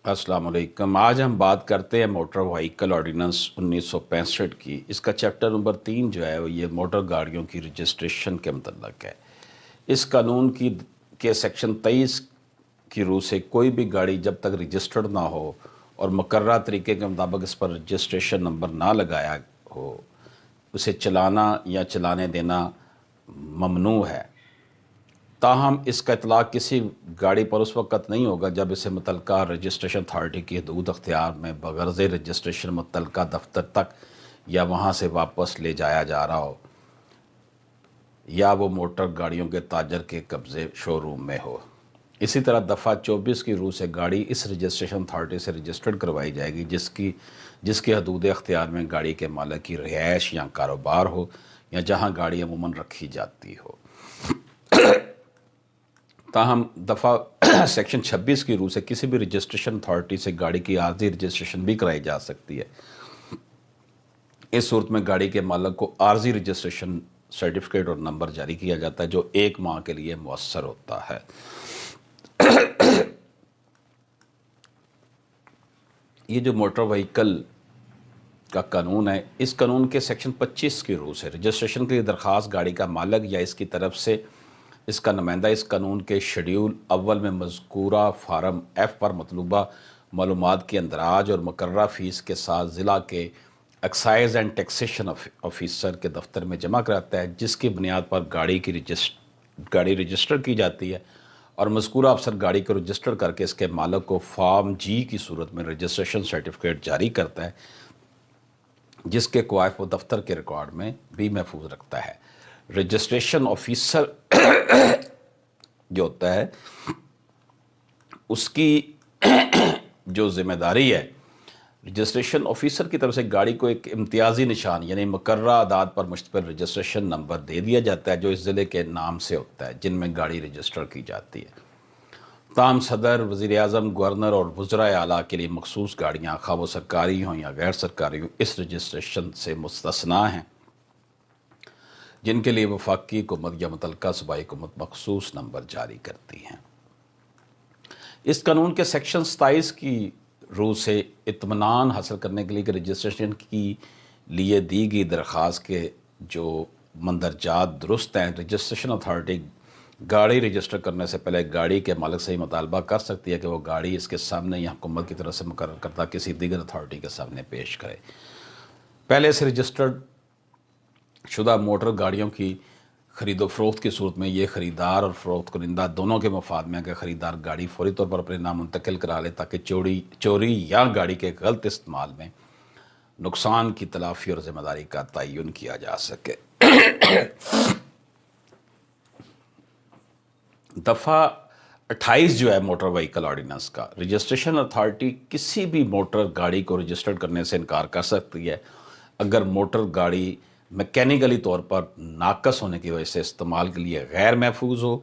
अस्सलाम वालेकुम। आज हम बात करते हैं मोटर व्हीकल ऑर्डिनेंस 1965 की। इसका चैप्टर नंबर 3 जो है वो ये मोटर गाड़ियों की रजिस्ट्रेशन के मतलब है। इस कानून की के सेक्शन 23 की रूह से कोई भी गाड़ी जब तक रजिस्टर्ड ना हो और मुकर्रर तरीके के मुताबिक इस पर रजिस्ट्रेशन नंबर ना लगाया हो, उसे चलाना या चलाने देना ममनू है। ताहम इसका इतलाक़ किसी गाड़ी पर उस वक़्त नहीं होगा जब इसे मुतलका रजिस्ट्रेशन अथार्टी की हदूद अख्तियार में बग़र्ज़ रजिस्ट्रेशन मुतलका दफ्तर तक या वहाँ से वापस ले जाया जा रहा हो या वो मोटर गाड़ियों के ताजर के कब्ज़े शोरूम में हो। इसी तरह दफ़ा 24 की रूह से गाड़ी इस रजिस्ट्रेशन अथार्टी से रजिस्टर्ड करवाई जाएगी जिसकी हदूद अख्तियार में गाड़ी के मालिक की रिहाइश या कारोबार हो या जहाँ गाड़ी अमूमन रखी जाती हो। ताहम दफ़ा सेक्शन 26 की रूह से किसी भी रजिस्ट्रेशन अथार्टी से गाड़ी की आर्जी रजिस्ट्रेशन भी कराई जा सकती है। इस सूरत में गाड़ी के मालिक को आर्जी रजिस्ट्रेशन सर्टिफिकेट और नंबर जारी किया जाता है जो 1 माह के लिए मुअस्सर होता है। ये जो मोटर व्हीकल का कानून है, इस कानून के सेक्शन 25 की रूह से रजिस्ट्रेशन के लिए दरख्वास्त गाड़ी का मालिक या इसकी तरफ से इसका नुमाइंदा इस कानून के शेड्यूल अव्वल में मज़कूरा फार्म F पर मतलूबा मालूमात की अंदराज और मुकर्रर फ़ीस के साथ ज़िला के एक्साइज़ एंड टैक्सेशन ऑफिसर के दफ्तर में जमा कराता है, जिसकी बुनियाद पर गाड़ी रजिस्टर की जाती है और मज़कूरा अफसर गाड़ी को रजिस्टर करके इसके मालिक को फॉर्म G की सूरत में रजिस्ट्रेशन सर्टिफिकेट जारी करता है, जिसके क्वाइफ वो दफ्तर के रिकॉर्ड में भी महफूज रखता है। रजिस्ट्रेशन ऑफिसर जो होता है उसकी जो ज़िम्मेदारी है, रजिस्ट्रेशन ऑफिसर की तरफ से गाड़ी को एक इम्तियाज़ी निशान यानी मुकर्रर आदाद पर मुश्तमिल रजिस्ट्रेशन नंबर दे दिया जाता है जो इस ज़िले के नाम से होता है जिनमें गाड़ी रजिस्टर की जाती है। ताम सदर, वज़ीर-ए-आज़म, गवर्नर और वज़राए आला के लिए मखसूस गाड़ियाँ खा वो सरकारी हों या गैर सरकारी हों इस रजिस्ट्रेशन से मुस्तस्ना हैं, जिनके लिए वफाकी हुकूमत या मुतलका सूबाई हुकूमत मखसूस नंबर जारी करती हैं। इस कानून के सेक्शन 27 की रूह से इत्मीनान हासिल करने के लिए कि रजिस्ट्रेशन की लिए दी गई दरख्वास्त के जो मंदरजात दुरुस्त हैं, रजिस्ट्रेशन अथार्टी गाड़ी रजिस्टर करने से पहले गाड़ी के मालिक से ही मुतालबा कर सकती है कि वो गाड़ी इसके सामने या हुकूमत की तरफ से मुकर्रर करता किसी दीगर अथार्टी के सामने पेश करे। पहले से रजिस्टर्ड शुदा मोटर गाड़ियों की ख़रीदो फ़रोख्त की सूरत में ये ख़रीदार और फ़रोख्त कुनिंदा दोनों के मफाद में कि ख़रीदार गाड़ी फौरी तौर पर अपने नाम मुंतकिल करा ले ताकि चोरी या गाड़ी के गलत इस्तेमाल में नुकसान की तलाफ़ी और ज़िम्मेदारी का तयन किया जा सके। दफ़ा 28 जो है मोटर व्हीकल ऑर्डिनेंस का, रजिस्ट्रेशन अथार्टी किसी भी मोटर गाड़ी को रजिस्टर्ड करने से इनकार कर सकती है अगर मोटर गाड़ी मैकेनिकली तौर पर नाकस होने की वजह से इस्तेमाल के लिए गैर महफूज हो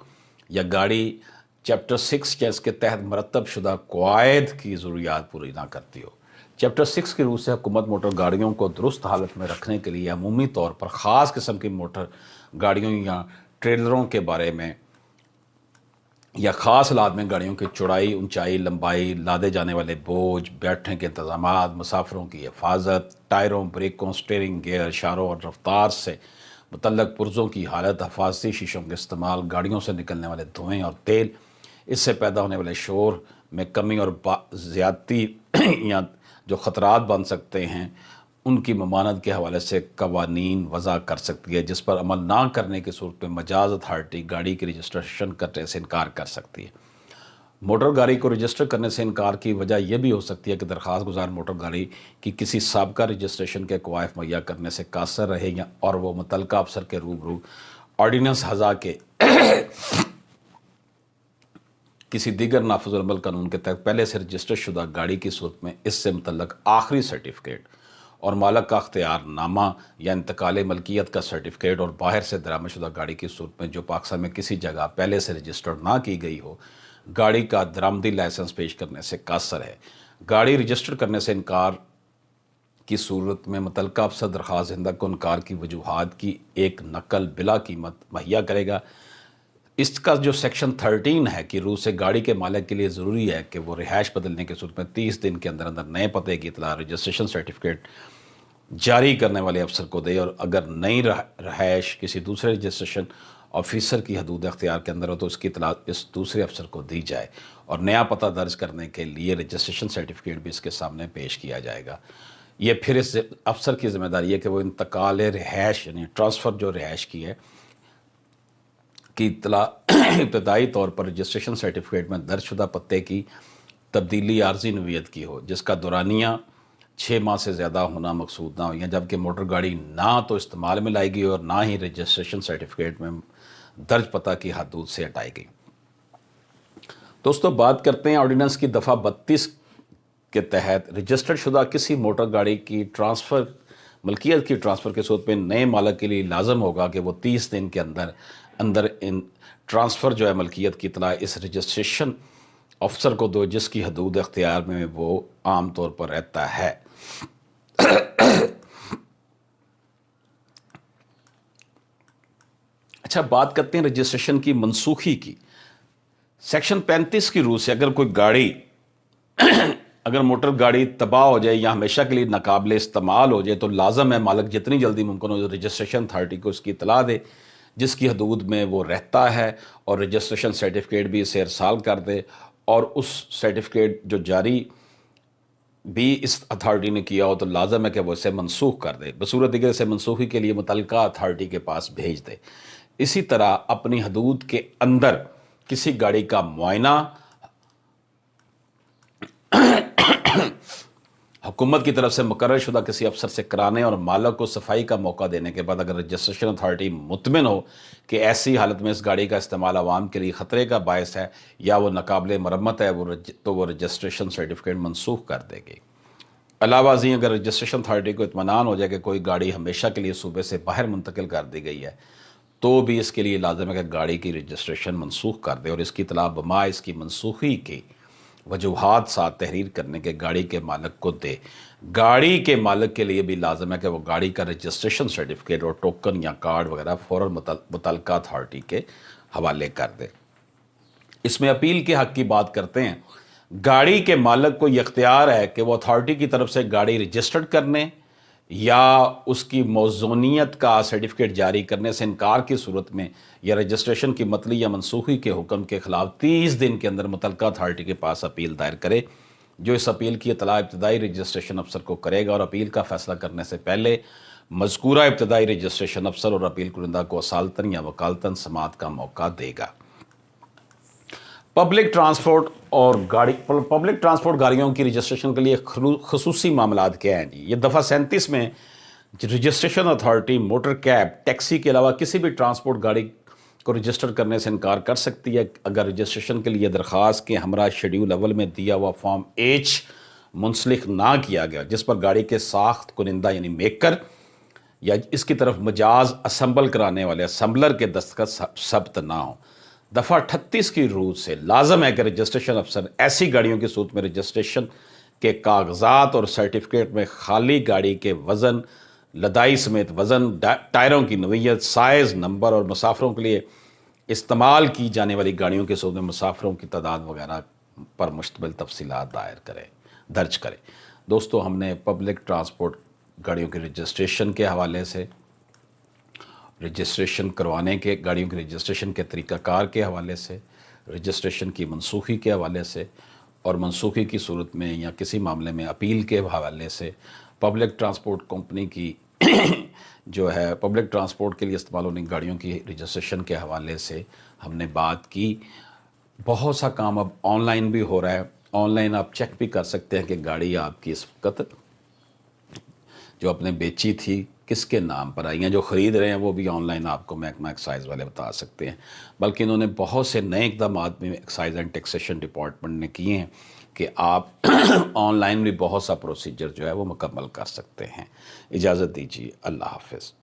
या गाड़ी चैप्टर 6 या इसके तहत मरतब शुदा कवायद की ज़रूरियात पूरी ना करती हो। चैप्टर 6 की रूह से हुकूमत मोटर गाड़ियों को दुरुस्त हालत में रखने के लिए अमूमी तौर पर ख़ास किस्म की मोटर गाड़ियों या ट्रेलरों के बारे में या ख़ास हालात में गाड़ियों की चौड़ाई, ऊंचाई, लंबाई, लादे जाने वाले बोझ, बैठने के इंतज़ामात, मुसाफिरों की हिफाजत, टायरों, ब्रेकों, स्टीयरिंग गियर, इशारों और रफ्तार से मुतल्लक पुर्ज़ों की हालत, हिफाजती शीशों के इस्तेमाल, गाड़ियों से निकलने वाले धुएँ और तेल, इससे पैदा होने वाले शोर में कमी और ज़्यादती या जो ख़तरात बन सकते हैं उनकी ममानत के हवाले से कवानीन वज़ा कर सकती है, जिस पर अमल ना करने की सूरत में मजाज अथार्टी गाड़ी की रजिस्ट्रेशन करने से इनकार कर सकती है। मोटर गाड़ी को रजिस्टर करने से इनकार की वजह यह भी हो सकती है कि दरख्वास्त गुजार मोटर गाड़ी की किसी साबका रजिस्ट्रेशन के कवायफ मुहैया करने से कासर रहे या और वो मुतलका अफसर के रूबरू ऑर्डिनेंस हज़ा के किसी दीगर नाफिज़ अमल कानून के तहत पहले से रजिस्टर शुदा गाड़ी की सूरत में इससे मुतल्लक आखिरी सर्टिफिकेट और मालक का अख्तियार नामा या इंतकाल मलकियत का सर्टिफिकेट और बाहर से दरामदशुदा गाड़ी की सूरत में जो पाकिस्तान में किसी जगह पहले से रजिस्टर्ड ना की गई हो, गाड़ी का दरामदी लाइसेंस पेश करने से कासर है। गाड़ी रजिस्टर करने से इनकार की सूरत में मुतलका अफसर दरख्वास्त दहिंदा को इनकार की वजूहात की एक नकल बिला कीमत मुहैया करेगा। اس کا جو سیکشن 13 ہے کہ روح سے گاڑی کے مالک کے لیے ضروری ہے کہ وہ رہائش بدلنے کے صورت میں 30 دن کے اندر اندر نئے پتے کی اطلاع رجسٹریشن سرٹیفکیٹ جاری کرنے والے افسر کو دے، اور اگر نئی رہائش کسی دوسرے رجسٹریشن آفیسر کی حدود اختیار کے اندر ہو تو اس کی اطلاع اس دوسرے افسر کو دی جائے، اور نیا پتہ درج کرنے کے لیے رجسٹریشن سرٹیفکیٹ بھی اس کے سامنے پیش کیا جائے گا۔ یہ پھر اس افسر کی ذمہ داری ہے کہ وہ انتقال رہائش یعنی ٹرانسفر جو رہائش کی ہے کی اطلاع ابتدائی طور پر رجسٹریشن سرٹیفکیٹ میں درج شدہ پتے کی تبدیلی عارضی نوعیت کی ہو، جس کا دورانیہ 6 ماہ سے زیادہ ہونا مقصود نہ ہو، یا جبکہ موٹر گاڑی نہ تو استعمال میں لائی گئی اور نہ ہی رجسٹریشن سرٹیفکیٹ میں درج پتہ کی حدود سے ہٹائی گئی۔ دوستو، بات کرتے ہیں آرڈیننس کی دفعہ 32 کے تحت رجسٹرڈ شدہ کسی موٹر گاڑی کی ٹرانسفر ملکیت کی ٹرانسفر کے صورت میں نئے مالک کے لیے لازم ہوگا کہ وہ 30 دن کے اندر ان ٹرانسفر جو ہے ملکیت کی اطلاع اس رجسٹریشن افسر کو دو جس کی حدود اختیار میں وہ عام طور پر رہتا ہے۔ اچھا، بات کرتے ہیں رجسٹریشن کی منسوخی کی۔ سیکشن 35 کی روح سے اگر موٹر گاڑی تباہ ہو جائے یا ہمیشہ کے لیے ناقابل استعمال ہو جائے تو لازم ہے مالک جتنی جلدی ممکن ہو رجسٹریشن اتھارٹی کو اس کی اطلاع دے جس کی حدود میں وہ رہتا ہے، اور رجسٹریشن سرٹیفکیٹ بھی اسے ارسال کر دے، اور اس سرٹیفکیٹ جو جاری بھی اس اتھارٹی نے کیا ہو تو لازم ہے کہ وہ اسے منسوخ کر دے، بصورت دیگر اسے منسوخی کے لیے متعلقہ اتھارٹی کے پاس بھیج دے۔ اسی طرح اپنی حدود کے اندر کسی گاڑی کا معائنہ حکومت کی طرف سے مقرر شدہ کسی افسر سے کرانے اور مالک کو صفائی کا موقع دینے کے بعد اگر رجسٹریشن اتھارٹی مطمئن ہو کہ ایسی حالت میں اس گاڑی کا استعمال عوام کے لیے خطرے کا باعث ہے یا وہ ناقابل مرمت ہے تو وہ رجسٹریشن سرٹیفکیٹ منسوخ کر دے گی۔ علاوہ ازیں اگر رجسٹریشن اتھارٹی کو اطمینان ہو جائے کہ کوئی گاڑی ہمیشہ کے لیے صوبے سے باہر منتقل کر دی گئی ہے تو بھی اس کے لیے لازم ہے کہ گاڑی کی رجسٹریشن منسوخ کر دے، اور اس کی اطلاع بما اس کی منسوخی کی وجوہات ساتھ تحریر کرنے کے گاڑی کے مالک کو دے۔ گاڑی کے مالک کے لیے بھی لازم ہے کہ وہ گاڑی کا رجسٹریشن سرٹیفکیٹ اور ٹوکن یا کارڈ وغیرہ فوراً متعلقہ اتھارٹی کے حوالے کر دے۔ اس میں اپیل کے حق کی بات کرتے ہیں۔ گاڑی کے مالک کو یہ اختیار ہے کہ وہ اتھارٹی کی طرف سے گاڑی رجسٹرڈ کرنے یا اس کی موزونیت کا سرٹیفکیٹ جاری کرنے سے انکار کی صورت میں یا رجسٹریشن کی مطلع یا منسوخی کے حکم کے خلاف 30 دن کے اندر متعلقہ اتھارٹی کے پاس اپیل دائر کرے، جو اس اپیل کی اطلاع ابتدائی رجسٹریشن افسر کو کرے گا، اور اپیل کا فیصلہ کرنے سے پہلے مذکورہ ابتدائی رجسٹریشن افسر اور اپیل کنندہ کو اصالتاً یا وکالتاً سماعت کا موقع دے گا۔ پبلک ٹرانسپورٹ گاڑیوں کی رجسٹریشن کے لیے خصوصی معاملات کیا ہیں جی؟ یہ دفعہ 37 میں registration authority motor cab taxi کے علاوہ کسی بھی ٹرانسپورٹ گاڑی کو رجسٹر کرنے سے انکار کر سکتی ہے اگر رجسٹریشن کے لیے درخواست کے ہمراہ شیڈیول اول میں دیا ہوا فارم H منسلک نہ کیا گیا، جس پر گاڑی کے ساخت کنندہ یعنی میکر یا اس کی طرف مجاز اسمبل کرانے والے اسمبلر کے دستخط ثبت نہ ہو۔ دفعہ 38 کی روح سے لازم ہے کہ رجسٹریشن افسر ایسی گاڑیوں کی صورت میں رجسٹریشن کے کاغذات اور سرٹیفکیٹ میں خالی گاڑی کے وزن، لدائی سمیت وزن، ٹائروں کی نوعیت، سائز، نمبر اور مسافروں کے لیے استعمال کی جانے والی گاڑیوں کے صورت میں مسافروں کی تعداد وغیرہ پر مشتمل تفصیلات درج کرے۔ دوستو، ہم نے پبلک ٹرانسپورٹ گاڑیوں کی رجسٹریشن کے حوالے سے، رجسٹریشن کروانے کے گاڑیوں کی رجسٹریشن کے طریقہ کار کے حوالے سے، رجسٹریشن کی منسوخی کے حوالے سے، اور منسوخی کی صورت میں یا کسی معاملے میں اپیل کے حوالے سے، پبلک ٹرانسپورٹ کمپنی کی جو ہے پبلک ٹرانسپورٹ کے لیے استعمال ہونے گاڑیوں کی رجسٹریشن کے حوالے سے ہم نے بات کی۔ بہت سا کام اب آن لائن بھی ہو رہا ہے، آن لائن آپ چیک بھی کر سکتے ہیں کہ گاڑی آپ کی اس وقت جو آپ نے بیچی تھی کس کے نام پر آئی ہیں، جو خرید رہے ہیں وہ بھی آن لائن آپ کو محکمہ ایکسائز والے بتا سکتے ہیں، بلکہ انہوں نے بہت سے نئے اقدامات بھی ایکسائز اینڈ ٹیکسیشن ڈپارٹمنٹ نے کیے ہیں کہ آپ آن لائن بھی بہت سا پروسیجر جو ہے وہ مکمل کر سکتے ہیں۔ اجازت دیجیے، اللہ حافظ۔